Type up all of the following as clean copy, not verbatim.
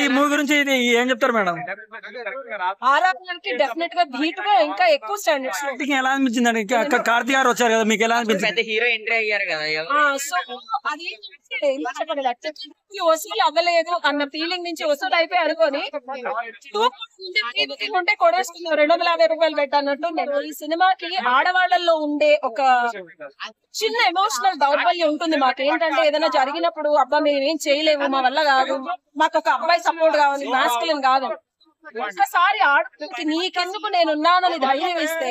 ఈ మూవీ గురించి ఏం చెప్తారు మేడం? ఆరాధనకి డెఫినెట్ గా ధీటుగా ఇంకా ఎక్కువ స్టాండర్డ్స్ ఎలా అనిపించింది అండి? కార్తీ గారు వచ్చారు కదా, మీకు ఎలా అనిపించింది? హీరో ఎంట్రీ అయ్యారు కదా. సో అది వసూలు అవ్వలేదు అన్న ఫీలింగ్ నుంచి వసూలు అయిపోయి అనుకోని ఉంటే కొడేసుకున్నాం 250 రూపాయలు పెట్టన్నట్టు. నేను ఈ సినిమాకి ఆడవాళ్లలో ఉండే ఒక చిన్న ఎమోషనల్ దౌర్బల్యం ఉంటుంది. మాకు ఏంటంటే ఏదైనా జరిగినప్పుడు అబ్బా మేము ఏం చేయలేము, మా వల్ల కాదు, మాకు ఒక అబ్బాయి సపోర్ట్ కావాలి, మాస్కులిన్ కాదు. ఒక్కసారి ఆడపిల్లకి నీకెందుకు నేనున్నానని ధైర్యం ఇస్తే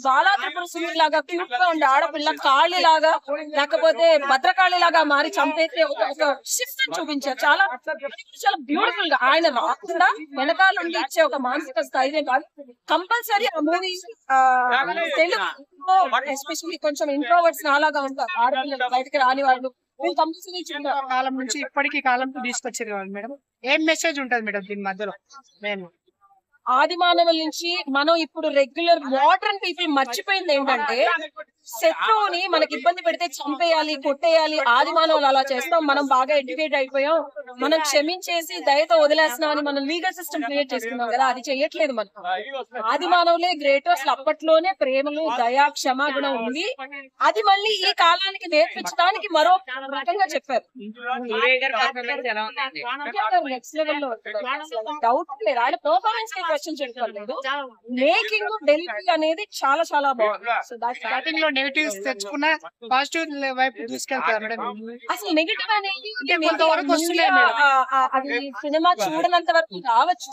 చాలా త్రిపుర సుందరి లాగా క్యూట్ గా ఉండే ఆడపిల్ల కాళీ లాగా లేకపోతే భద్రకాళి లాగా మారి చంపేస్తే ఒక షిఫ్ట్ చూపించారు. చాలా చాలా బ్యూటిఫుల్ గా ఆయన రాకుండా వెనకాల ఉండి ఇచ్చే ఒక మానసిక స్థైర్యం కాదు. కంపల్సరీ ఆ మూవీ తెలుగు ఎస్పెషల్లీ కొంచెం ఇంట్రోవర్ట్స్ నాలాగా ఉంటారు ఆడపిల్లలు, బయటకి రాని వాళ్ళు కాలం నుంచి ఇప్పటికీ కాలంతో తీసుకొచ్చారు కదా మేడం. ఏం మెసేజ్ ఉంటది మేడం దీని మధ్యలో? నేను ఆది మానవుల నుంచి మనం ఇప్పుడు రెగ్యులర్ మోడర్న్ పీపుల్ మర్చిపోయింది ఏంటంటే శత్రువుని మనకి ఇబ్బంది పెడితే చంపేయాలి, కొట్టేయాలి. ఆది మానవులు అలా చేస్తాం. మనం బాగా ఎడ్యుకేట్ అయిపోయాం, మనం క్షమించేసి దయతో వదిలేస్తున్నాం అని మనం లీగల్ సిస్టమ్ క్రియేట్ చేసుకున్నాం కదా. అది చెయ్యట్లేదు మనం. ఆది మానవులే గ్రేట్. అసలు అప్పట్లోనే ప్రేమలు, దయా, క్షమాగుణం ఉంది. అది మళ్ళీ ఈ కాలానికి నేర్పించడానికి మరో రకంగా చెప్పారు. నెక్స్ట్ లెవెల్ లో డౌట్ లేదు. ఆయన పర్ఫార్మెన్స్ కి క్వశ్చన్ చెప్పలేదు. మేకింగ్ డెలివరీ అనేది చాలా చాలా బాగుంది. సో స్టార్టింగ్ లో నెగటివ్స్ తెచ్చుకున్న పాజిటివ్ వైపు తీసుకెళ్తారు మేడం. అసలు నెగటివ్ అనేది కొంతవరకు వస్తున్నాయి. అది సినిమా చూడనంత వరకు రావచ్చు.